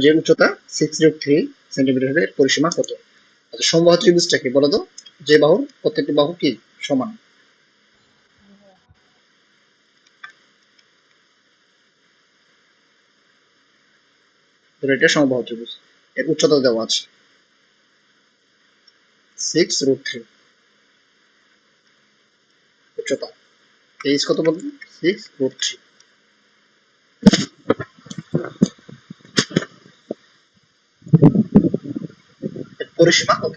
যে উচ্চতা 6√3 সেন্টিমিটারের পরিসীমা কত? আচ্ছা, সমবাহু ত্রিভুজটা কি বলো তো? যে বাহুর প্রত্যেকটি বাহু কি সমান? এটা সমবাহু ত্রিভুজ, এর উচ্চতা দেওয়া আছে 6√3, উচ্চতা এইচ কত বলবো? 6√3। এর পরিসীমা কত?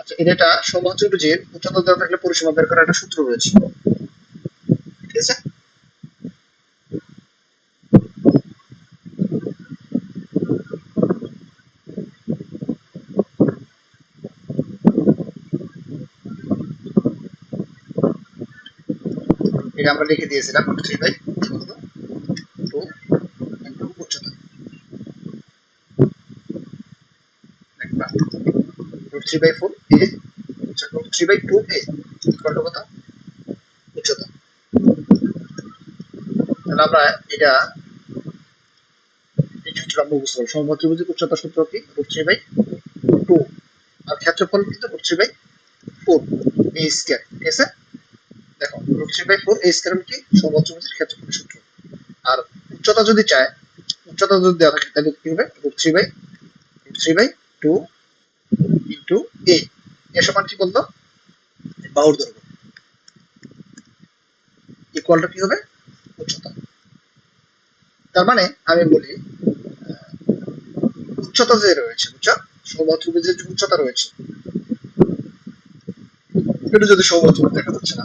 আচ্ছা, এটা সমবাহু ত্রিভুজের উচ্চতা দেওয়া থাকলে পরিসীমা বের করার একটা সূত্র রয়েছে, ঠিক আছে? এটা আমরা লিখে দিয়েছিলাম √3/2 ইন্টু উচ্চতা, √3/4 এ, √3/2 এ ইকুয়াল টু কত? উচ্চতা। তাহলে আমরা এটা এই সূত্রটা মুখস্থ করব। সমবাহু ত্রিভুজের উচ্চতা সূত্র কি? √3/2, আর ক্ষেত্রফল কিন্তু √3/4 a স্কয়ার, ঠিক আছে? দেখো √3/4 a স্কয়ার কি? সমবাহু ত্রিভুজের ক্ষেত্রফলের সূত্র। আর উচ্চতা যদি চায়, উচ্চতা যদি দেওয়া থাকে তাহলে কি হবে? √3/2 ইন্টু a, এ সমান কি বলতো? বাহুর দৈর্ঘ্য ইকুয়াল টু কি হবে? উচ্চতা। তার মানে আমি বলি উচ্চতা যে রয়েছে, বুঝছো, সমবাহু ত্রিভুজের যে উচ্চতা রয়েছে, এটা যদি সমবাহু ত্রিভুজ দেখা যাচ্ছে না,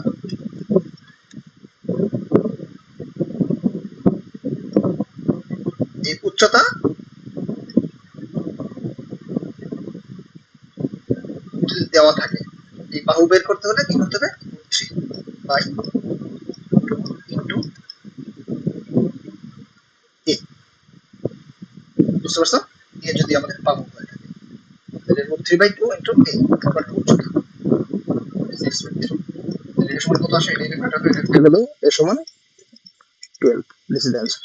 এই উচ্চতা যদি দেওয়া থাকে, এই বাহু বের করতে হলে কি করতে হবে? √3/2 ইন্টু a, বুঝতে পারছো? এ যদি আমাদের বাহু হয়ে থাকে তাহলে √3/2 ইন্টু a ইকুয়াল টু উচ্চতা 6.3। তাহলে এর সমান কত আসে? এটা কাটা হয়ে গেল, এর সমান 12। This is the answer.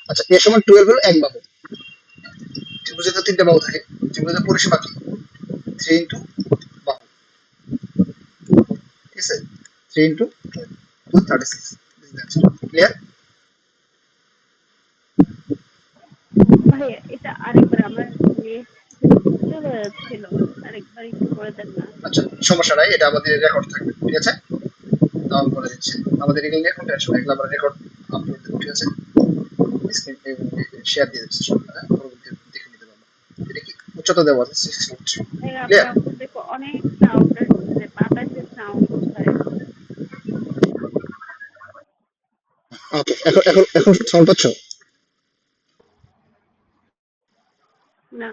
আচ্ছা, এর সমান 12 হলো এক বাহু। ত্রিভুজে তো তিনটা বাহু থাকে, ত্রিভুজের পরিসীমা কি? 3 ইন্টু বাহু, ঠিক আছে? 3 into 12, 236। This is the answer. Clear? ভাই এটা আরেকবার আমার নেট চলে যাচ্ছিল, আরেকবার একটু করে দেন না। আচ্ছা, সমস্যা নাই, এটা আমাদের রেকর্ড থাকবে, ঠিক আছে? তাও আমি বলে দিচ্ছি, আমাদের এগুলো নিয়ে কোনো টেনশন নেই, এগুলো আমরা রেকর্ড আপলোড দেবো, ঠিক আছে? স্ক্রিন শেয়ার দিয়ে দিচ্ছি, পরবর্তী দেখে নিতে পারবো। এটা কি উচ্চতা দেওয়া আছে 6.3। ভাই ক্লিয়ার? আপনার উপর দেখো অনেক সাউন্ড আসছে, বাতাসের সাউন্ড কোথায়? ওকে, এখন এখন এখন সাউন্ড পাচ্ছ? না,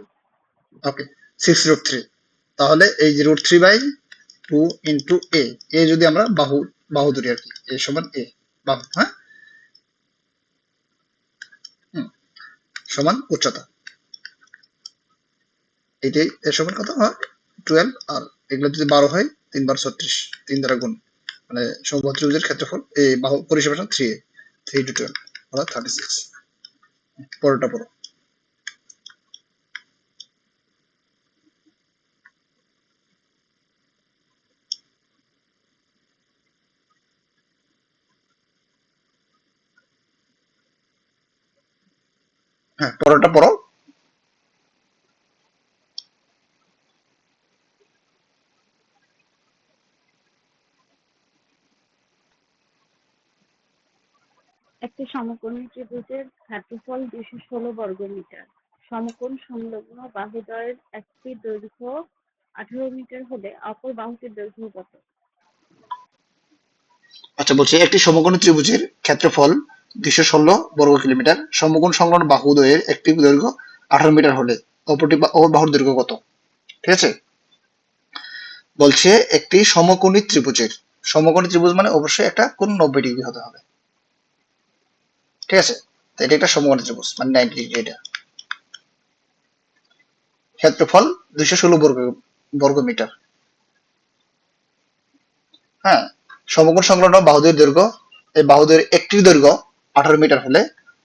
ওকে, 6√3। তাহলে এই যে √3/2 ইন্টু a, এ যদি আমরা বাহু বাহু ধরি আর কি, এ সমান a বাহু, হ্যাঁ, সমান উচ্চতা, এটাই এর সমান কত হয়? 12। আর এগুলো যদি 12 হয়, 3 বার 36, 3 দ্বারা গুণ, মানে সমবাহু ত্রিভুজের ক্ষেত্রফল এই বাহু পরিসীমা 3a, 3 ইন্টু 12 অর্থাৎ 36। পরেরটা পড়ো। হ্যাঁ, পরেরটা পড়ো। একটি সমকোণী ত্রিভুজের ক্ষেত্রফল 216 বর্গমিটার। সমকোণ সংলগ্ন বাহুদ্বয়ের একটি দৈর্ঘ্য 18 মিটার হলে অপর বাহুটির দৈর্ঘ্য কত? আচ্ছা, বলছি একটি সমকোণী ত্রিভুজের ক্ষেত্রফল 216 বর্গ কিলোমিটার, সমকোণ সংলগ্ন বাহুদ্বয়ের একটি দৈর্ঘ্য 18 মিটার হলে অপর বাহুর দৈর্ঘ্য কত? ঠিক আছে? বলছে একটি সমকোণী ত্রিভুজের, সমকোণী ত্রিভুজ মানে অবশ্যই একটা কোণ 90 ডিগ্রি হতে হবে, ঠিক আছে? তো এটা একটা সমকোণী ত্রিভুজ মানে 90 ডিগ্রি। এটা ক্ষেত্রফল 216 বর্গ মিটার, হ্যাঁ, সমকোণ সংলগ্ন বাহুদ্বয়ের দৈর্ঘ্য এই বাহুদের একটির দৈর্ঘ্য 18 মিটার হলে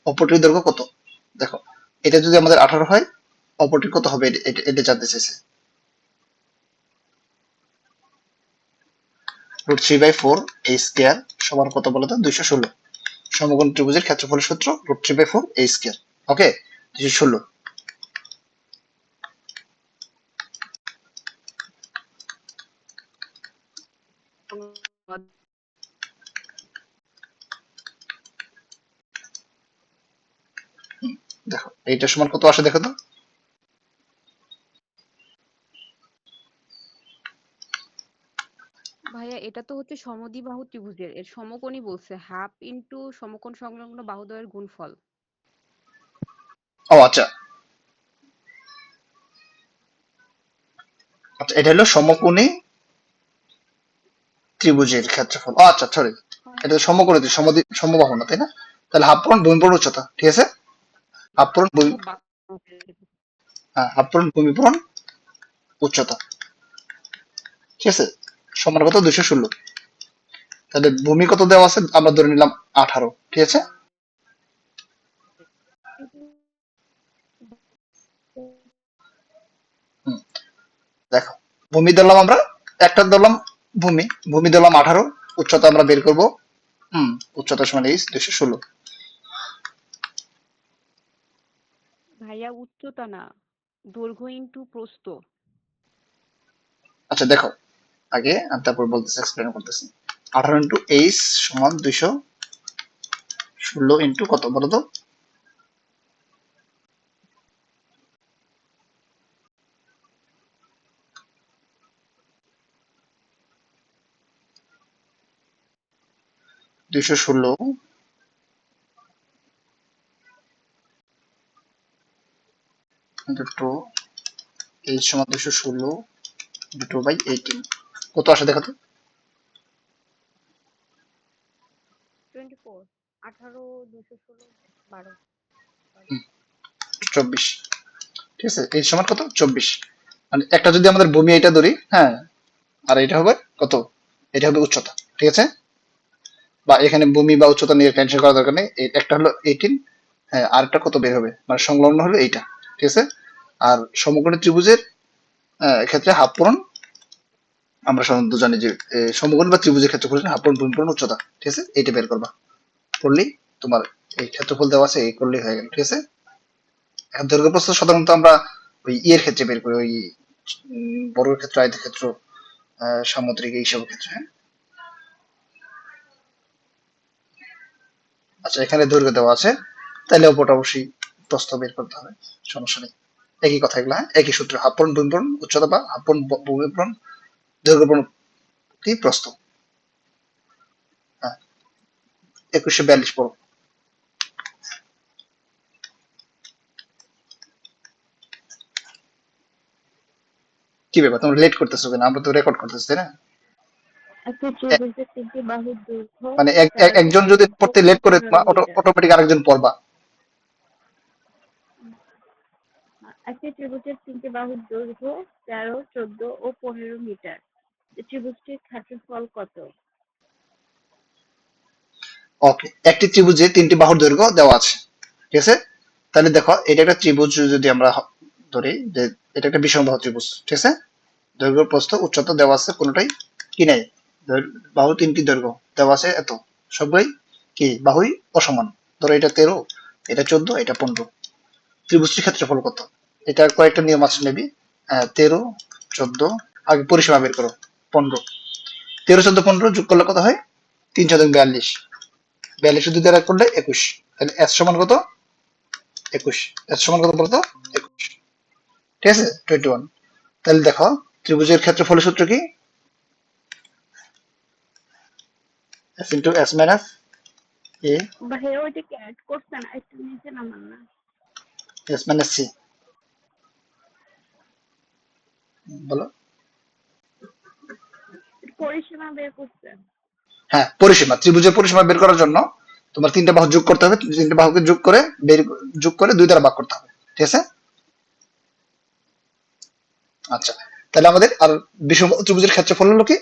অপরটির দৈর্ঘ্য কত? দেখো, এটা যদি আমাদের 18 হয়, অপরটির কত হবে এটা জানতে চাইছে। √3/4 a স্কয়ার সমান কত বলতো? 216। সমকোণ ত্রিভুজের ক্ষেত্রফলের সূত্র √3/4 a স্কয়ার। ওকে, 216। দেখো এইটা সমান কত আসে দেখো তো। ভাইয়া এটা তো হচ্ছে সমদ্বিবাহু ত্রিভুজের এর সমকোণই বলছে, হাফ ইনটু সমকোণ সংলগ্ন বাহুদ্বয়ের গুণফল। ও আচ্ছা, আচ্ছা এটা হলো সমকোণী ত্রিভুজের ক্ষেত্রফল। ও আচ্ছা, সরি, এটা তো সমকোণী সমবাহু না, তাই না? তাহলে হাফ পূরণ ভূমি পূরণ উচ্চতা, ঠিক আছে? হাফ পূরণ ভূমি, হ্যাঁ, হাফ পূরণ ভূমি পূরণ উচ্চতা, ঠিক আছে? সমান কত? 216। তাহলে ভূমি কত দেওয়া আছে? আমরা ধরে নিলাম 18, ঠিক আছে? হুম, দেখো, ভূমি ধরলাম আমরা, একটা ধরলাম ভূমি, ভূমি ধরলাম 18, উচ্চতা আমরা বের করব। উচ্চতা সমান 216। ভাইয়া উচ্চতা না, দৈর্ঘ্য ইনটু প্রস্থ। আচ্ছা দেখো, আগে আমি তারপর বলতেছি, এক্সপ্লেন করতেছি। 18 ইন্টু এইচ সমান 216 ইন্টু কত বলো তো? 216 ইন্টু 2, এইচ সমান 216 ইন্টু 2/18, কত আসে দেখো তো? 24, 18, 216, 12। 24, ঠিক আছে? এইচ সমান কত? 24। মানে একটা যদি আমাদের ভূমি এটা ধরি, হ্যাঁ, আর এটা হবে কত? এটা হবে উচ্চতা, ঠিক আছে? বা এখানে ভূমি বা উচ্চতা নিয়ে টেনশন করার দরকার নেই। একটা হলো 18, হ্যাঁ, আরেকটা কত বের হবে, মানে সংলগ্ন হলো এইটা, ঠিক আছে? আর সমকোণী ত্রিভুজের ক্ষেত্রে হাফ পূরণ আমরা সাধারণত জানি যে সমকোণ বা ত্রিভুজের ক্ষেত্রফল হাফ পূরণ ভূমি পূরণ উচ্চতা, ঠিক আছে? এইটা বের করবা, করলেই তোমার এই ক্ষেত্রফল দেওয়া আছে, এই করলেই হয়ে গেল, ঠিক আছে? এখন দৈর্ঘ্য প্রস্থ সাধারণত আমরা ওই ইয়ের ক্ষেত্রে বের করি, ওই বর্গের ক্ষেত্র, আয়তক্ষেত্র, সামুদ্রিক এইসব ক্ষেত্রে, হ্যাঁ। আচ্ছা, এখানে দৈর্ঘ্য দেওয়া আছে, তাহলে অপরটা অবশ্যই প্রস্থ বের করতে হবে, সমস্যা নেই। একই কথা এগুলা, হ্যাঁ? একই সূত্র, হাফ পূরণ ভূমি পূরণ উচ্চতা বা হাফ পূরণ ভূমি পূরণ দৈর্ঘ্য পূরণ কি প্রস্থ। হ্যাঁ, 2142 পড়ো। কি ব্যাপার, তোমরা লেট করতেছো কেন? আমরা তো রেকর্ড করতেছি, তাই না? একটা ত্রিভুজের তিনটি বাহুর দৈর্ঘ্য মানে 13, একজন যদি 14 পড়তে ও লেট করে, 15 মিটার। অটোমেটিক আরেকজন পড়বা। একটি ত্রিভুজের তিনটি বাহুর দৈর্ঘ্য 13, 14 ও 15 মিটার। এই ত্রিভুজটির ক্ষেত্রফল কত? ওকে, একটি ত্রিভুজে 3টি বাহুর দৈর্ঘ্য দেওয়া আছে, ঠিক আছে? তাহলে দেখো, এটা একটা ত্রিভুজ যদি আমরা ধরি যে এটা একটা বিষমবাহু ত্রিভুজ, ঠিক আছে? দৈর্ঘ্য প্রস্থ উচ্চতা দেওয়া আছে, কোনোটাই কি নাই, বাহু 3টি দৈর্ঘ্য দেওয়া আছে এত, সবগুলোই কি বাহুই অসমান। ধরো এটা 13, এটা 14, এটা 15। ত্রিভুজটির ক্ষেত্রফল কত? এটার কয়েকটা নিয়ম আছে মেবি। 13, 14, আগে পরিসীমা বের করো। 15, 13, 14, 15 যোগ করলে কত হয়? 3 × 42, 42 দ্বারা করলে 21। তাহলে এস সমান কত? 21। এস সমান কত বলতো? 21, ঠিক আছে? 21। তাহলে দেখো, ত্রিভুজের ক্ষেত্রফলের সূত্র কি? এস ইন্টু এস মাইনাস এ ভাইয়া ওইটা কি অ্যাড করছেন? একটু নিচে নামান না। এস মাইনাস সি, বলো। পরিসীমা বের করছেন। হ্যাঁ, পরিসীমা, ত্রিভুজের পরিসীমা বের করার জন্য তোমার 3টে বাহু যোগ করতে হবে, 3টে বাহুকে যোগ করে 2 দ্বারা ভাগ করতে হবে, ঠিক আছে? আচ্ছা, তাহলে আমাদের আর বিষম ত্রিভুজের ক্ষেত্রফল হলো কি?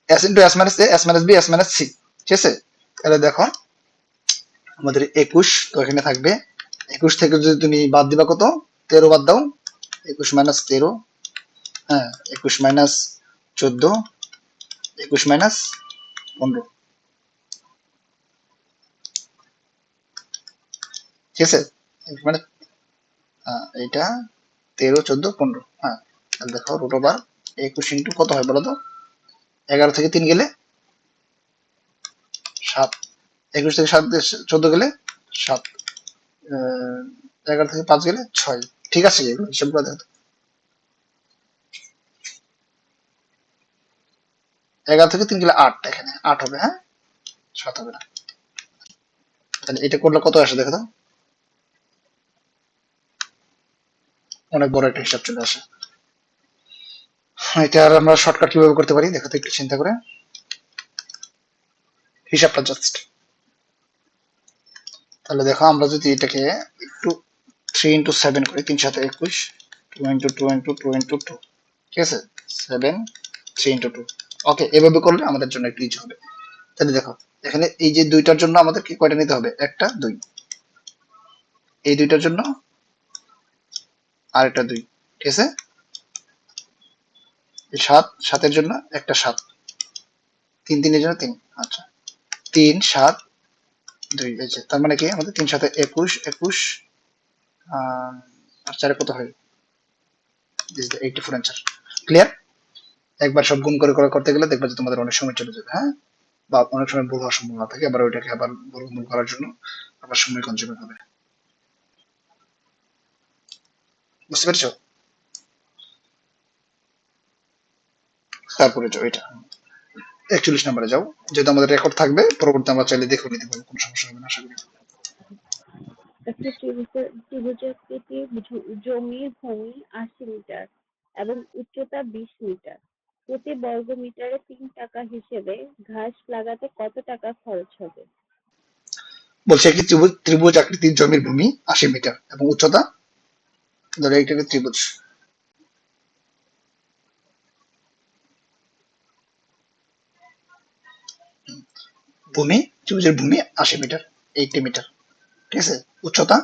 S into S minus A, S minus B, S minus C. ঠিক আছে? তাহলে দেখো আমাদের 21, তো এখানে থাকবে 21 থেকে যদি তুমি বাদ দিবা কত, 13 বাদ দাও, 21 মাইনাস 13, হ্যাঁ 21 মাইনাস 14, 21 মাইনাস 15, ঠিক আছে? মানে এইটা 13, 14, 15, হ্যাঁ। তাহলে দেখো রুট ওভার 21 ইন্টু কত হয় বলো তো, 11 থেকে 3 গেলে 7, 21 থেকে 7 14 গেলে 7, 11 থেকে 5 গেলে 6, ঠিক আছে? এগুলো হিসাব করে দেখো, 11 থেকে 3 গেলে 8, এখানে 8 হবে, হ্যাঁ 7 হবে না। তাহলে এটা করলে কত আসে দেখো তো, অনেক বড় একটা হিসাব চলে আসে। এটা আর আমরা শর্টকাট কিভাবে করতে পারি দেখো তো একটু চিন্তা করে, হিসাবটা জাস্ট। তাহলে দেখো আমরা যদি এটাকে একটু 3 ইন্টু 7 করি, 3 7 21, 2 ইন্টু 2 ইন্টু 2 ইন্টু 2, ঠিক আছে? 7, 3 ইন্টু 2, ওকে। এভাবে করলে আমাদের জন্য একটু ইজি হবে। তাহলে দেখো এখানে এই যে দুইটার জন্য আমাদের কি কয়টা নিতে হবে, 1 2, এই দুইটার জন্য আর একটা 2, ঠিক আছে? 7 7-এর জন্য একটা 7, 3 3-এর জন্য 3, আচ্ছা 3 7 2, এই যে তার মানে কি আমাদের 3 7 21 21, আর 4 কত হয়, দিস দ্য 84 অ্যান্সার। ক্লিয়ার? একবার সব গুণ করে করতে গেলে দেখবে যে তোমাদের অনেক সময় চলে যাবে, হ্যাঁ, বা অনেক সময় ভুল হওয়ার সম্ভাবনা থাকে, আবার ওইটাকে আবার বর্গমূল করার জন্য আবার সময় কনজিউম হবে। বুঝতে পেরেছো? তারপরে যাও এটা 41 নম্বরে যাও, যেহেতু আমাদের রেকর্ড থাকবে, পরবর্তী আমরা চাইলে দেখে নিতে পারবো, কোনো সমস্যা হবে না আশা করি। একটি ত্রিভুজাকৃতির জমির ভূমি 80 মিটার এবং উচ্চতা 20 মিটার। প্রতি বর্গ মিটারে 3 টাকা হিসেবে ঘাস লাগাতে কত টাকা খরচ হবে? বলছে একটি ত্রিভুজ আকৃতির জমির ভূমি 80 মিটার এবং উচ্চতা, ধরো এইটাকে ত্রিভুজ, ভূমি ত্রিভুজের ভূমি 80 মিটার, 80 মিটার, ঠিক আছে? উচ্চতা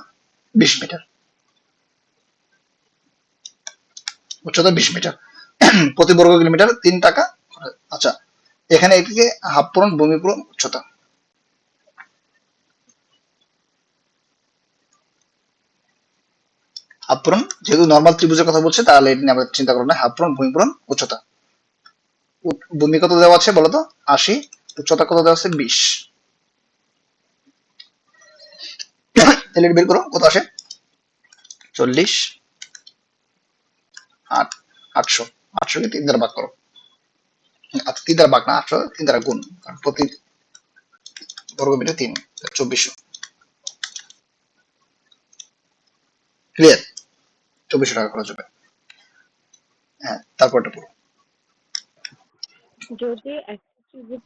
20 মিটার, উচ্চতা 20 মিটার, প্রতি বর্গ কিলোমিটার 3 টাকা। আচ্ছা এখানে এটিকে হাফ পূরণ ভূমি পূরণ উচ্চতা, হাফ পূরণ, যেহেতু নর্মাল ত্রিভুজের কথা বলছে তাহলে এটি নিয়ে আমরা চিন্তা করবো না, হাফ পূরণ ভূমি পূরণ উচ্চতা। ভূমি কত দেওয়া আছে বলতো, 80, উচ্চতা কত দেওয়া আছে 20, তাহলে বের করো কত আসে, 40, 8, 800, 800 কে 3 দ্বারা ভাগ করো, 3 দ্বারা ভাগ না, 800 3 দ্বারা গুণ, কারণ প্রতি বর্গ মিটার 3, 2400, ক্লিয়ার? 2400 টাকা খরচ হবে, হ্যাঁ। তারপরটা পুরো যদি একটি ত্রিভুজ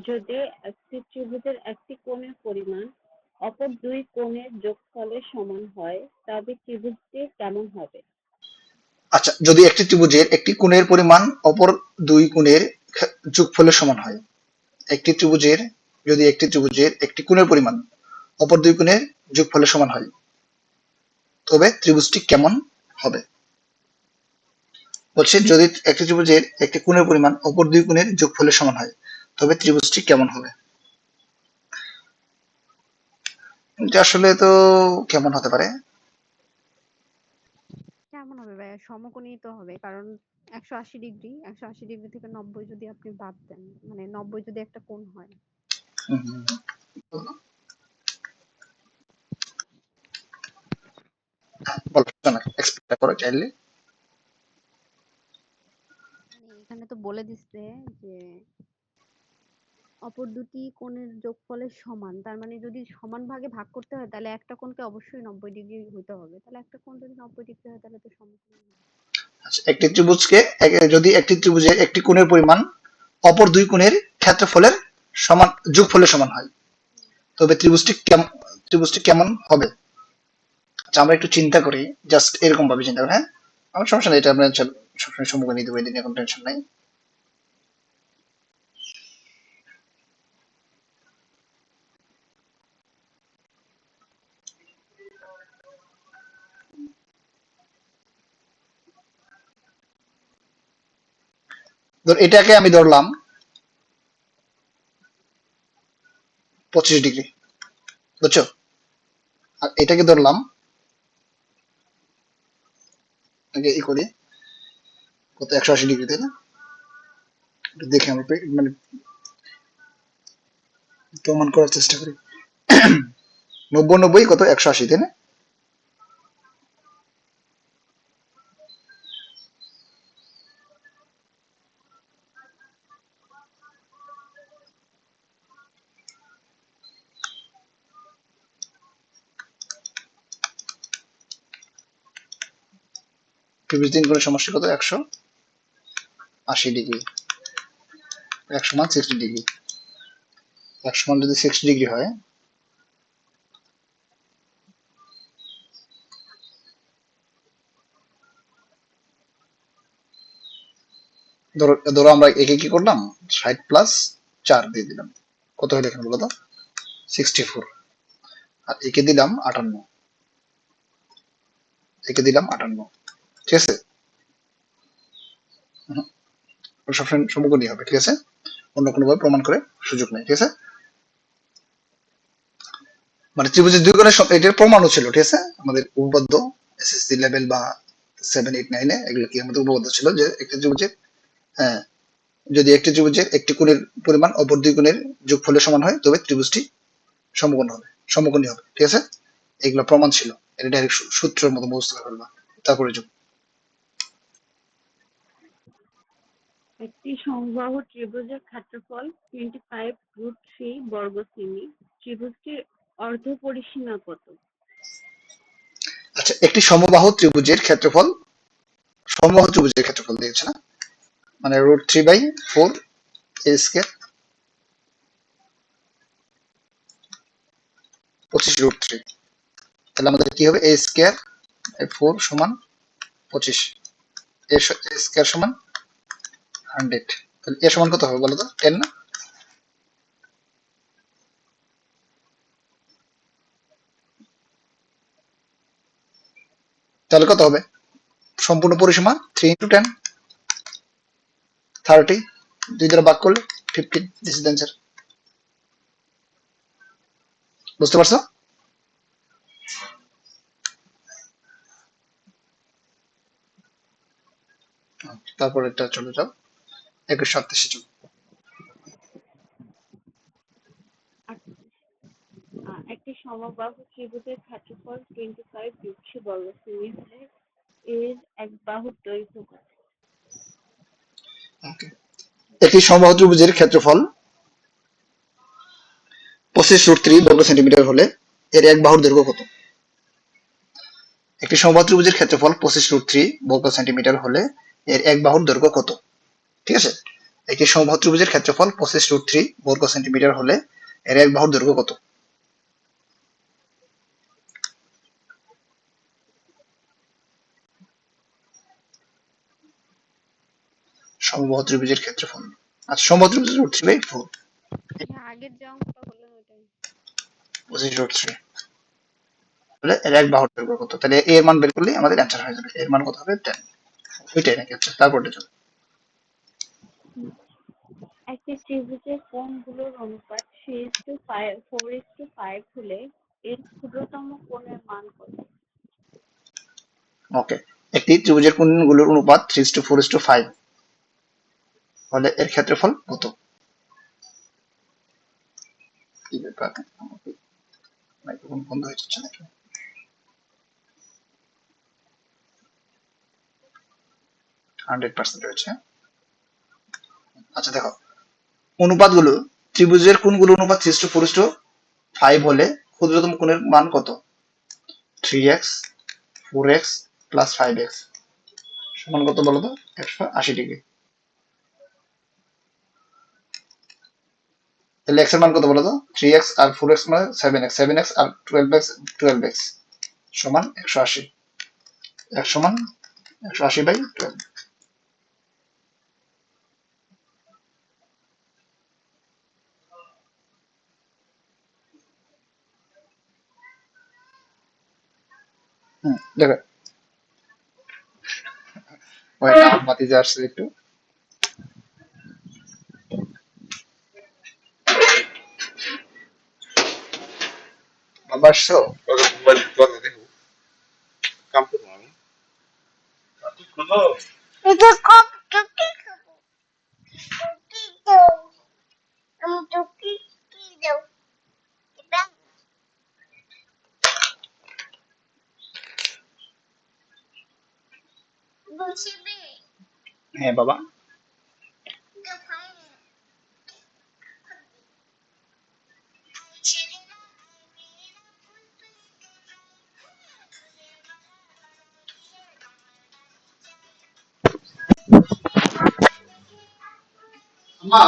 যদি একটি ত্রিভুজের একটি কোণের পরিমাণ অপর দুই কোণের যোগফলের সমান হয় তবে ত্রিভুজটি কেমন হবে? আচ্ছা যদি একটি ত্রিভুজের একটি কোণের পরিমাণ অপর দুই কোণের যোগফলের সমান হয়, একটি ত্রিভুজের যদি একটি ত্রিভুজের একটি কোণের পরিমাণ অপর দুই কোণের যোগফলের সমান হয় তবে ত্রিভুজটি কেমন হবে? বলছে যদি একটি ত্রিভুজের একটি কোণের পরিমাণ অপর দুই কোণের যোগফলের সমান হয় তবে ত্রিভুজটি কেমন হবে। এটা আসলে তো কেমন হতে পারে, কেমন হবে ভাইয়া? সমকোণী তো হবে, কারণ 180 ডিগ্রি, 180 ডিগ্রি থেকে 90 যদি আপনি বাদ দেন, মানে 90 যদি একটা কোণ হয়, বলো না এক্সপ্লেইন করো চাইলে। মানে এখানে তো বলে দিচ্ছে যে অপর দুটি কোণের যোগফলের সমান, তার মানে যদি সমান ভাগে ভাগ করতে হয় তাহলে একটা কোণকে অবশ্যই 90 ডিগ্রি হতে হবে, তাহলে একটা কোণ যদি 90 ডিগ্রি হয় তাহলে তো সমকোণ হবে। আচ্ছা একটি ত্রিভুজকে যদি একটি ত্রিভুজের একটি কোণের পরিমাণ অপর দুই কোণের ক্ষেত্রফলের সমান যোগফলের সমান হয় তবে ত্রিভুজটি কেমন হবে। আচ্ছা আমরা একটু চিন্তা করি, জাস্ট এরকম ভাবে চিন্তা করি, হ্যাঁ আমার সমস্যা নেই, এটা আমরা সবসময় সম্মুখে নিয়ে দেবো, এদিন এখন টেনশন নাই। এটাকে আমি ধরলাম 25 ডিগ্রি, বুঝছো? আর এটাকে ধরলাম, আগে ই করি, কত, 180 ডিগ্রি, তাই না? একটু দেখে আমরা মানে প্রমাণ করার চেষ্টা করি। 90 90 কত, 180, তাই না? ত্রিভুজ তিন কোণের সমষ্টি কত, 180 ডিগ্রি, 1 = 60 ডিগ্রি। 1 যদি 60 ডিগ্রি হয়, ধরো ধরো আমরা একে কি করলাম, 60 + 4 দিয়ে দিলাম, কত হলো এখানে বলো তো, 64। আর একে দিলাম 58, একে দিলাম 58, ঠিক আছে? হুম, সবসময় সমকোণী হবে, ঠিক আছে? অন্য কোনো ভাবে প্রমাণ করে সুযোগ নেই, ঠিক আছে? মানে ত্রিভুজের দুই কোণের এটার প্রমাণও ছিল, ঠিক আছে? আমাদের উপপাদ্য এসএসসি লেভেল বা 7 8 9 এগুলো কি আমাদের উপপাদ্য ছিল যে একটা ত্রিভুজের, হ্যাঁ, যদি একটি ত্রিভুজের একটি কোণের পরিমাণ অপর দুই কোণের যোগফলের সমান হয় তবে ত্রিভুজটি সমকোণ হবে, সমকোণী হবে, ঠিক আছে? এগুলো প্রমাণ ছিল, এটা ডাইরেক্ট সূত্রের মতো মুখস্থ করে ফেলবা, তারপরে যোগ। একটি সমবাহু ত্রিভুজের ক্ষেত্রফল 25√3 বর্গ সেমি। ত্রিভুজটির অর্ধপরিসীমা কত? আচ্ছা, একটি সমবাহু ত্রিভুজের ক্ষেত্রফল, সমবাহু ত্রিভুজের ক্ষেত্রফল দিয়েছে না, মানে √3/4 a², 25√3, তাহলে আমাদের কি হবে, a²/4 সমান 25, a² সমান 100, তাহলে এ সমান কত হবে বলো তো, 10 না? তাহলে কত হবে, সম্পূর্ণ পরিসীমা 3 × 10, 30, 2 দ্বারা ভাগ করলে 15, দিস ইজ অ্যান্সার। বুঝতে পারছো? তারপর এটা চলে যাও, 21 27 চলো। একটি সমবাহু ত্রিভুজের ক্ষেত্রফল 25√3 বর্গ সেমি হলে এর এক বাহুর দৈর্ঘ্য কত? Okay. একটি সমবাহু ত্রিভুজের ক্ষেত্রফল 25√3 বর্গ সেন্টিমিটার হলে এর এক বাহুর দৈর্ঘ্য কত? একটি সমবাহু ত্রিভুজের ক্ষেত্রফল 25√3 বর্গ সেন্টিমিটার হলে এর এক বাহুর দৈর্ঘ্য কত? ঠিক আছে? একটি সমবাহু ত্রিভুজের ক্ষেত্রফল 25√3 বর্গ সেন্টিমিটার হলে এর এক বাহুর দৈর্ঘ্য কত? সমবাহু ত্রিভুজের ক্ষেত্রফল, আচ্ছা, সমবাহু ত্রিভুজের √3/4, হ্যাঁ, আগের যে অঙ্কটা হলেন ওইটাই। 25√3 হলে এর এক বাহুর দৈর্ঘ্য কত? তাহলে এর মান বের করলে আমাদের অ্যান্সার হয়ে যাবে, এর মান কত হবে, 10। ওইটাই নাকি? আচ্ছা, তারপরটা চলো। একটি ত্রিভুজের কোণগুলোর অনুপাত 3:4:5 হলে এর ক্ষুদ্রতম কোণের মান কত? ওকে, একটি ত্রিভুজের কোণগুলোর অনুপাত 3:4:5 হলে এর ক্ষেত্রফল কত? কি ব্যাপার, মাইক্রোফোন বন্ধ হয়ে যাচ্ছে নাকি? 100% রয়েছে। আচ্ছা দেখো, অনুপাতগুলো, ত্রিভুজের কোণগুলোর অনুপাত 3:4:5 হলে ক্ষুদ্রতম কোণের মান কত? 3x, 4x প্লাস 5x সমান কত বলো তো? 180 ডিগ্রি। তাহলে x এর মান কত বলো তো? 3x আর 4x মানে 7x, 7x আর 12x সমান 180, x সমান 180/12। দেখো, ওই আমার বাতি যে আসছে একটু, আবার শো ওকে মোবাইল করে দেখো কাম করবো আমি এটা কপ টুকি খাবো টুকি দাও আমি টুকি কি দাও এটা বসিবে হ্যাঁ বাবা এটা খাই ছেড়ে না আম্মা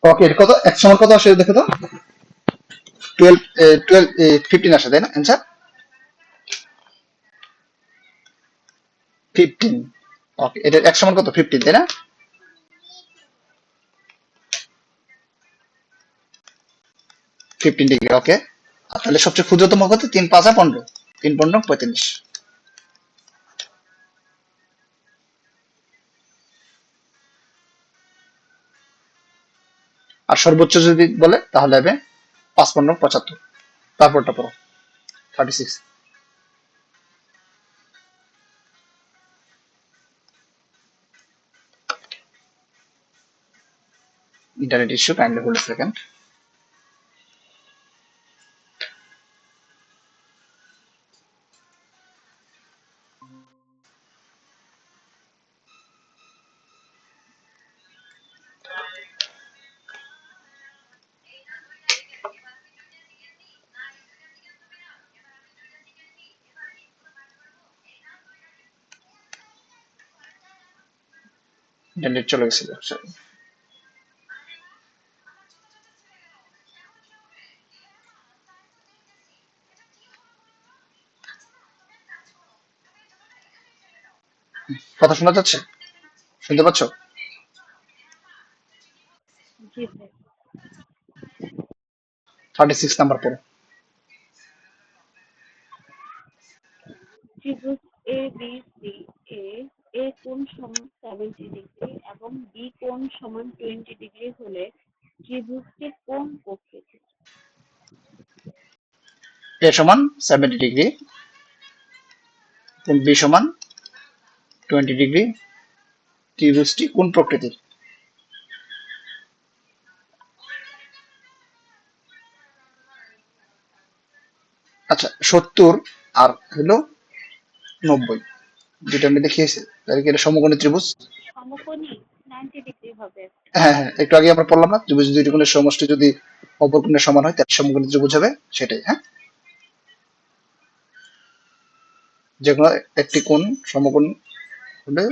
ওকে কত এক সমান কত আসে দেখো তো 12 12 15 আসে তাই না অ্যান্সার 15 ওকে এটা এক সমান কত 15 তাই না 15 ডিগ্রি ওকে তাহলে সবচেয়ে ক্ষুদ্রতম কত 3 5 15 3 15 45 আর সর্বোচ্চ যদি বলে তাহলে হবে 5 15 75 তারপরটা পড়ো 36 internet issue kindly hold a second internet চলে গেছিল sorry কথা শোনা যাচ্ছে শুনতে পাচ্ছ জি ভাই। 36 নাম্বার পড়ো ত্রিভুজ এ বি সি এ এ কোণ সমান 70 ডিগ্রি এবং বি কোণ সমান 20 ডিগ্রি হলে ত্রিভুজটি কোন প্রকৃতির? a সমান 70 ডিগ্রি কোণ b সমান 20 ডিগ্রি ত্রিভুজটি কোন প্রকৃতির আচ্ছা 70 আর হলো 90 যেটা আমি দেখিয়েছি তাহলে কি এটা সমকোণী ত্রিভুজ সমকোণী 90 ডিগ্রি হবে। হ্যাঁ হ্যাঁ একটু আগে আমরা পড়লাম না ত্রিভুজ দুইটি কোণের সমষ্টি যদি অপর কোণের সমান হয় তাহলে সমকোণী ত্রিভুজ হবে সেটাই হ্যাঁ যে কোনো একটি কোণ সমকোণ হলে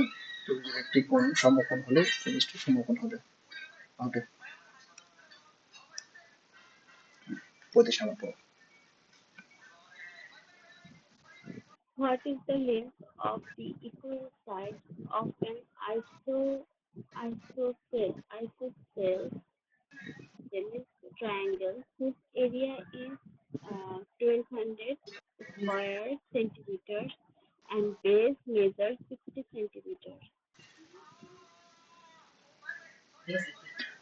ত্রিভুজের একটি কোণ সমকোণ হলে ত্রিভুজটি সমকোণ হবে ওকে প্রতিসাম্য What is the length of the equal sides of an isosceles triangle whose area is 1200 square centimeters and base measures 60 centimeters?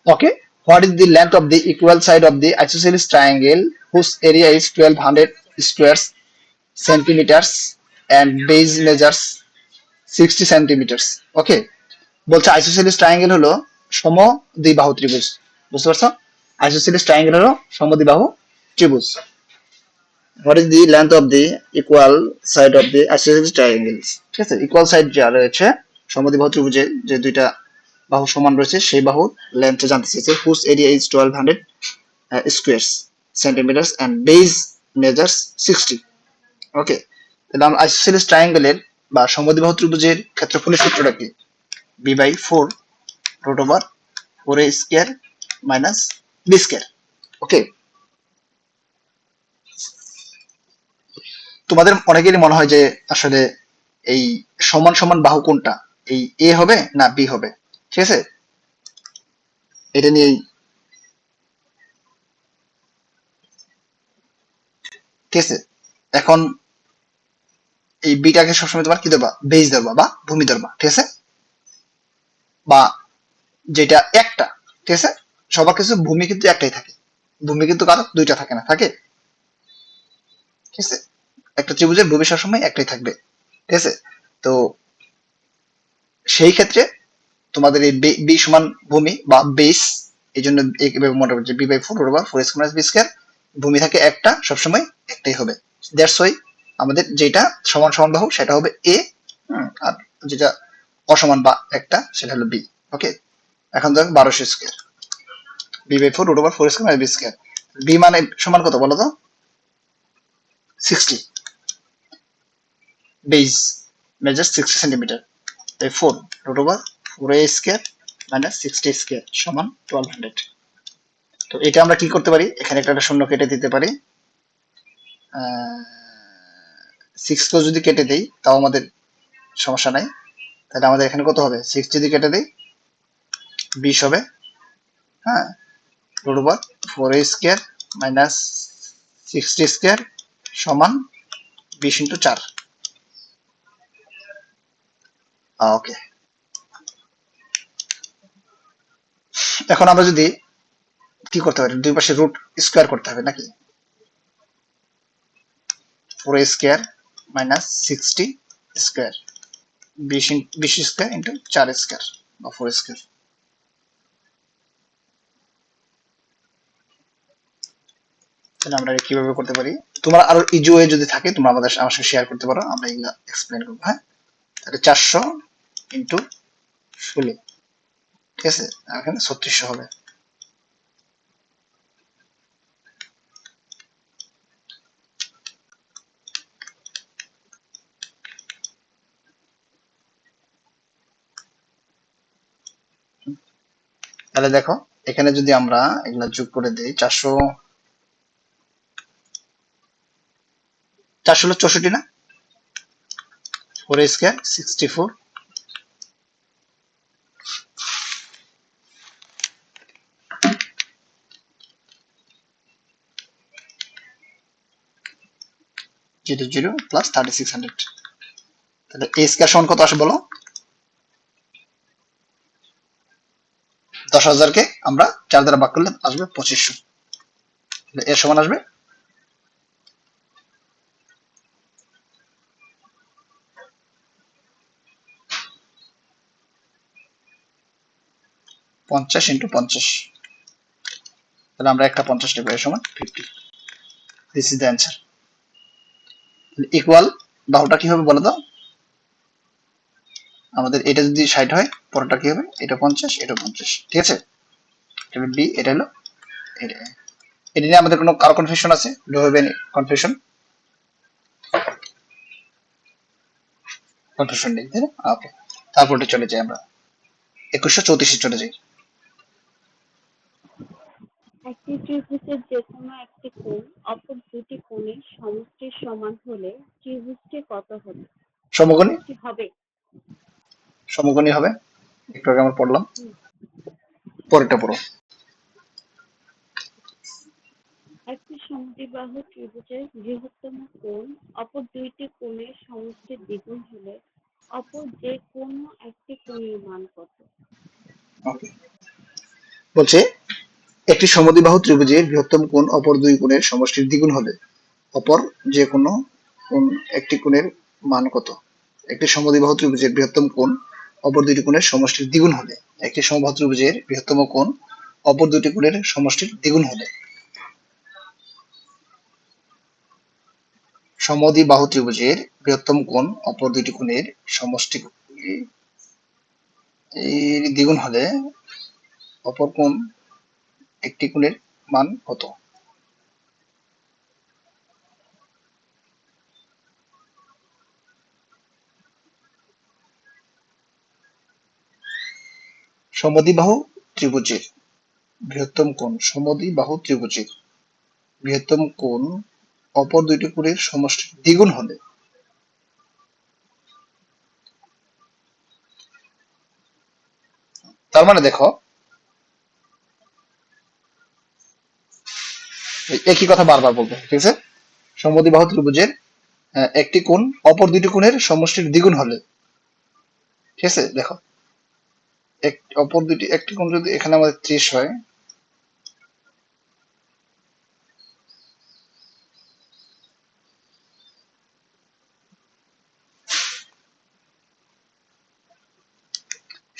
Okay. What is the length of the equal side of the isosceles triangle whose area is 1200 square centimeters and base measures 60 centimeters? Okay. বলছে আইসোসেলিস triangle হলো সমদ্বিবাহু ত্রিভুজ বুঝতে পারছো আইসোসেলিস triangle হলো সমদ্বিবাহু ত্রিভুজ what is the length of the equal side of the isosceles triangles ঠিক আছে ইকুয়াল সাইড যা রয়েছে সমদ্বিবাহু ত্রিভুজে যে দুইটা বাহু সমান রয়েছে সেই বাহুর লেন্থ জানতে চেয়েছে whose area is 1200 square centimetre and base measures 60 okay তাহলে আমরা আইসোসেলিস ট্রায়াঙ্গেলের বা সমদ্বিবাহু ত্রিভুজের ক্ষেত্রফলের সূত্রটা কি? b/4 root over 4a square minus b square. Okay, তোমাদের অনেকেরই মনে হয় যে আসলে এই সমান সমান বাহু কোনটা, এই এ হবে না বি হবে, ঠিক আছে? এটা নিয়েই, ঠিক আছে। এখন এই বিটাকে সবসময় তোমার কি ধরবা, বেস ধরবা বা ভূমি ধরবা, ঠিক আছে? বা যেটা একটা, ঠিক আছে, সবার কিছু ভূমি কিন্তু একটাই থাকে, ভূমি কিন্তু কারো দুইটা থাকে না, থাকে, ঠিক আছে? একটা ত্রিভুজের ভূমি সবসময় একটাই থাকবে, ঠিক আছে? তো সেই ক্ষেত্রে তোমাদের এই বি সমান ভূমি বা বেস, এই জন্য এইভাবে মনে করছে b/4 বা 4 স্কয়ার মাইনাস b স্কয়ার, ভূমি থাকে একটা, সবসময় একটাই হবে। দ্যাটস ওয়াই আমাদের যেটা সমান সমান বাহু সেটা হবে এ, আর যেটা অসমান বা একটা সেটা হলো বি। ওকে, এখন দেখো 1200 square b/4 4 square minus b square, B মানে সমান কত বলো তো? 60, বেস মেজার 60 সেন্টিমিটার, তাই 4 4a স্কয়ার মাইনাস 60 স্কয়ার সমান 1200। তো এটা আমরা কি করতে পারি, এখানে একটা শূন্য কেটে দিতে পারি, 6 কেও যদি কেটে দেই তাও আমাদের সমস্যা নাই। তাহলে আমাদের এখানে কত হবে, 6 যদি কেটে দেই 20 হবে, হ্যাঁ, root over 4a square minus 60 square সমান 20 ইন্টু 4। ওকে, এখন আমরা যদি কি করতে পারি, দুই পাশে রুট স্কয়ার করতে হবে নাকি, 4a square minus 60 square 20 square into 4 square বা 4 স্কয়ার। তাহলে আমরা কিভাবে করতে পারি, তোমরা আরো ইজি ওয়ে যদি থাকে তোমরা আমার সাথে শেয়ার করতে পারো, আমরা এগুলা এক্সপ্লেন করবো, হ্যাঁ? তাহলে 400 ইন্টু 16, ঠিক আছে, এখানে 3600 হবে। তাহলে দেখো এখানে যদি আমরা এগুলা যোগ করে দিই, 400 হলো 64 না, 4 স্কয়ার 64 00 প্লাস 3600। তাহলে a স্কয়ার সমান কত আসে বলো? 10,000 কে আমরা 4 দ্বারা ভাগ করলে আসবে 2500। তাহলে এর সমান আসবে 50 ইন্টু 50। তাহলে আমরা একটা 50 নেব, এর সমান 50। This is the answer. Equal বাহুটা কি হবে বলো তো? আমাদের এটা যদি 60 হয়, পরেরটা কি হবে, এটা 50 এটা 50, ঠিক আছে? এটা হলো বি, এটা হলো এটা। এটা নিয়ে আমাদের কোনো কারো কনফিউশন আছে? No have any confusion? Confusion নেই, তাই না? ওকে, তারপরে চলে যাই আমরা 2134 চলে যাই। একটি ত্রিভুজের যে কোনো একটি কোণ অপর দুটি কোণের সমষ্টির সমান হলে ত্রিভুজটি কত হবে? সমকোণী, ত্রিভুজটি হবে। সমকোণী হবে, একটু আগে আমরা পড়লাম, হুম। পরেরটা পড়ো। একটি সমদ্বিবাহু ত্রিভুজের বৃহত্তম কোণ অপর দুইটি কোণের সমষ্টির দ্বিগুণ হলে অপর যে কোনো একটি কোণের মান কত? ওকে, বলছে একটি সমদ্বিবাহু ত্রিভুজের বৃহত্তম কোণ অপর দুই কোণের সমষ্টির দ্বিগুণ হলে অপর যে কোনো কোণ একটি কোণের মান কত? একটি সমদ্বিবাহু ত্রিভুজের বৃহত্তম কোণ অপর দুটি কোণের সমষ্টির দ্বিগুণ হলে, একটি সমবাহু ত্রিভুজের বৃহত্তম কোণ অপর দুটি কোণের সমষ্টির দ্বিগুণ হলে, সমদ্বিবাহু ত্রিভুজের বৃহত্তম কোণ অপর দুটি কোণের সমষ্টি এর দ্বিগুণ হলে অপর কোণ একটি কোণের মান কত? সমদ্বিবাহু ত্রিভুজের বৃহত্তম কোণ, সমদ্বিবাহু ত্রিভুজের বৃহত্তম কোণ অপর দুইটি কোণের সমষ্টির দ্বিগুণ হলে, তার মানে দেখো একই কথা বারবার বলবো, ঠিক আছে? সমদ্বিবাহু ত্রিভুজের একটি কোণ অপর দুইটি কোণের সমষ্টির দ্বিগুণ হলে, ঠিক আছে? দেখো অপর দুইটি একটি কোণ যদি এখানে আমাদের 30 হয়,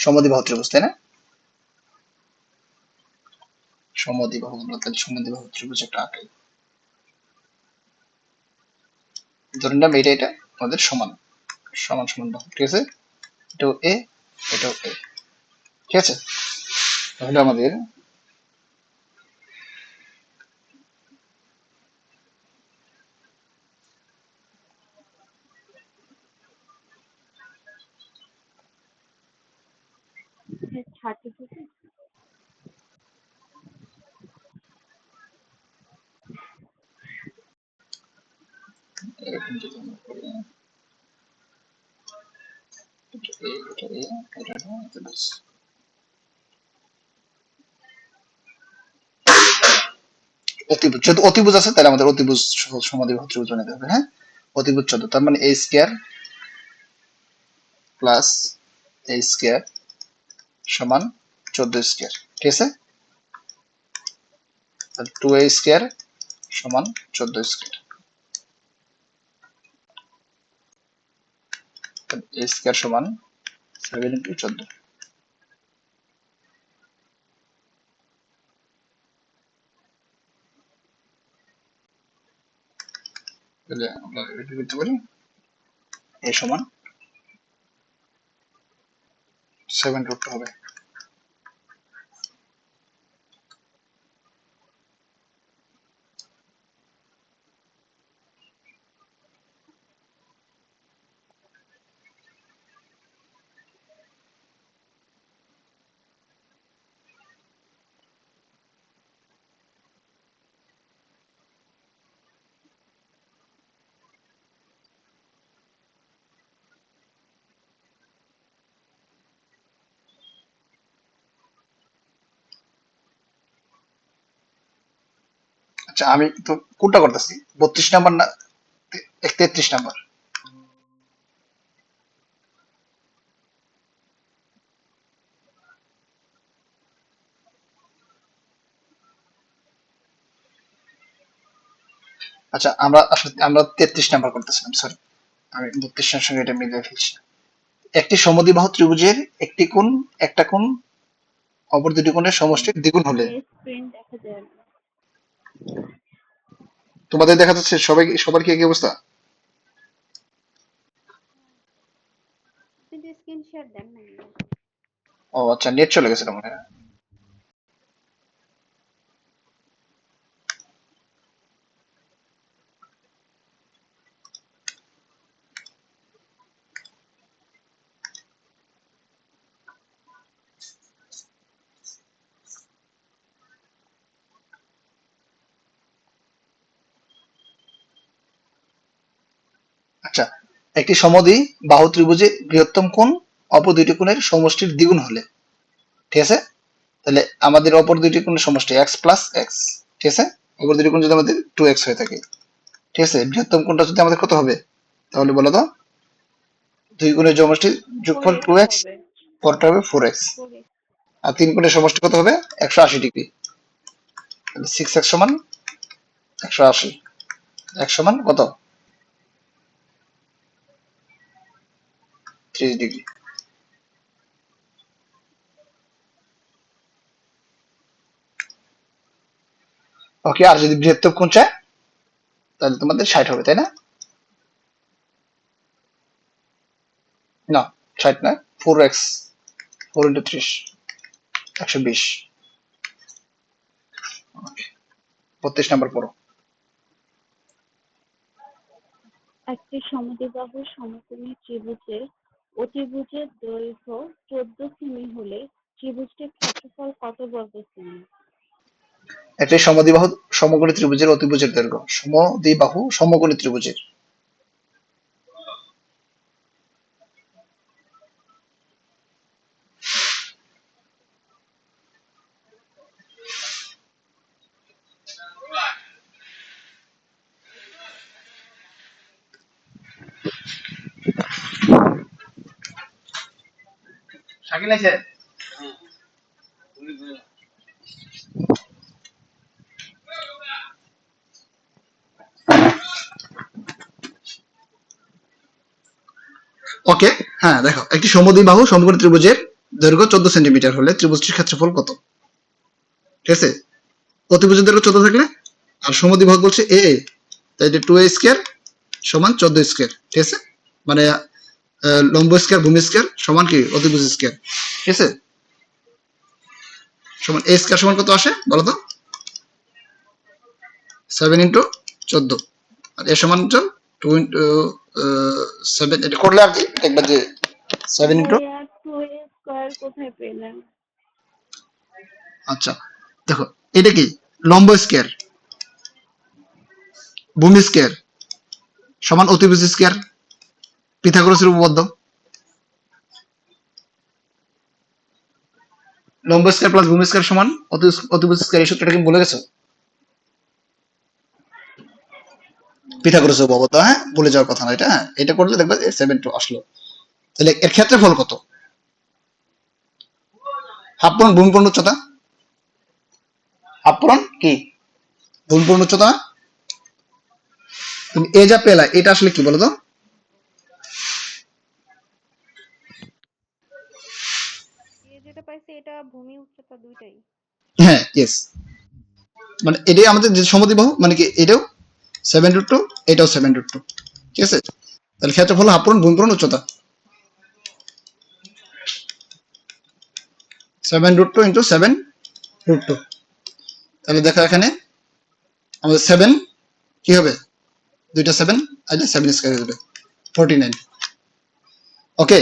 সমদ্বিবাহু ত্রিভুজ, তাই না? সমদ্বিবাহু, তাহলে সমদ্বিবাহু ত্রিভুজ একটা আঁকাই, ধরে নিলাম এটা আমাদের সমান সমান সমান বাহু, ঠিক আছে? এটাও এ, এটাও এ, ঠিক আছে? তাহলে আমাদের ছাড়তে থেকে এরকম যদি আমরা করি, এটা এ, এটা এ, এটা এটা ব্যাস। অতিভুজ, যেহেতু অতিভুজ আছে তাহলে আমাদের অতিভুজ সমদ্বিবাহু ত্রিভুজ বানাতে হবে, হ্যাঁ? অতিভুজ 14, তার মানে a square plus a square সমান 14 স্কয়ার, ঠিক আছে? তাহলে 2a স্কয়ার সমান 14 স্কয়ার, তাহলে a স্কয়ার সমান 7 ইন্টু 14। তাহলে আমরা এটা করতে পারি a সমান 7 হবে। আচ্ছা আমি তো কোনটা করতেছি, 32 নাম্বার না 33 নাম্বার? আচ্ছা আমরা আসলে আমরা 33 নাম্বার করতেছিলাম, সরি, আমি 32 এর সঙ্গে এটা মিলিয়ে ফেলছি। একটি সমদ্বিবাহু ত্রিভুজের একটি কোণ একটা কোণ অপর দুটি কোণের সমষ্টির দ্বিগুণ হলে, স্ক্রিন দেখা যায় না। তোমাদের দেখা যাচ্ছে সবার কি একই অবস্থা? কিন্তু স্ক্রিন শেয়ার দেন নাই। ও আচ্ছা, নেট চলে গেছিল মনে হয়। আচ্ছা, একটি সমদ্বিবাহু ত্রিভুজের বৃহত্তম কোণ অপর দুইটি কোণের সমষ্টির দ্বিগুণ হলে, ঠিক আছে? তাহলে আমাদের অপর দুইটি কোণের সমষ্টি x প্লাস এক্স, ঠিক আছে? অপর দুইটি কোণ যদি আমাদের 2x হয়ে থাকে, ঠিক আছে? বৃহত্তম কোণটা যদি আমাদের কত হবে তাহলে বলো তো? দুই কোণের সমষ্টি যোগফল 4x 2x, হবে। পরটা হবে 4x, 4x আর তিন কোণের সমষ্টি কত হবে 180 ডিগ্রি, তাহলে 6x সমান 180, x সমান কত 30 ডিগ্রি। ওকে, আর যদি বৃহত্তম কোণ চায় তাহলে তোমাদের 60 হবে, তাই না? না, 60 না, 4x, 4 ইন্টু 30, 120। ওকে, 32 নাম্বার পড়ো। একটি সমদ্বিবাহু সমকোণী ত্রিভুজের অতিভুজের দৈর্ঘ্য 14 সেমি হলে ত্রিভুজটির ক্ষেত্রফল কত বর্গ সেমি? একটি সমদ্বিবাহু সমকোণী ত্রিভুজের অতিভুজের দৈর্ঘ্য। সমদ্বিবাহু সমকোণী ত্রিভুজের। শাকিল আছে? ওকে, হ্যাঁ দেখো, একটি সমদ্বিবাহু সমকোণী ত্রিভুজের দৈর্ঘ্য 14 সেন্টিমিটার হলে ত্রিভুজটির ক্ষেত্রফল কত? ঠিক আছে, অতিভুজের দৈর্ঘ্য 14 থাকলে আর সমদ্বিবাহু বলছে এ, তাই এটা 2a স্কয়ার সমান 14 স্কয়ার। ঠিক আছে, মানে লম্ব স্কয়ার ভূমি স্কয়ার সমান কি অতিভুজ স্কয়ার। ঠিক আছে, সমান a স্কয়ার সমান কত আসে বলো তো? 7 ইনটু 14 আর a সমান 2 ইনটু 7, এটা করলে আর কি দেখবা যে 7 ইনটু, ভাইয়া 2a স্কয়ার কোথায় পেলেন? আচ্ছা দেখো এটা কি লম্ব স্কয়ার ভূমি স্কয়ার সমান অতিভুজ স্কয়ার, পিথাগোরাসের উপপাদ্য। লম্ব স্কয়ার প্লাস ভূমি স্কয়ার সমান অতিভুজ স্কয়ার, এই সূত্রটা কি বলে গেছো? পিথাগোরাসের উপপাদ্য, হ্যাঁ ভুলে যাওয়ার কথা না এটা। হ্যাঁ, এটা করলে দেখবা 7 আসলো। তাহলে এর ক্ষেত্রফল কত? হাফ পূরণ ভূমি পূরণ উচ্চতা, হাফ পূরণ কি ভূমি পূরণ উচ্চতা। তুমি এ যা পেলা এটা আসলে কি বলো তো? যেটা পাইছে এটা ভূমি উচ্চতা দুইটাই। হ্যাঁ ইয়েস, মানে এটাই আমাদের যে সমদ্বিবাহু, মানে কি এটাও 7√2, এটাও 7√2। ঠিক আছে, তাহলে ক্ষেত্রফল হাফ পূরণ ভূমি পূরণ উচ্চতা, 7√2 ইন্টু 7√2। তাহলে দেখো এখানে আমাদের 7 কি হবে, দুইটা 7 আর 7 স্কয়ার হয়ে যাবে 49। ওকে।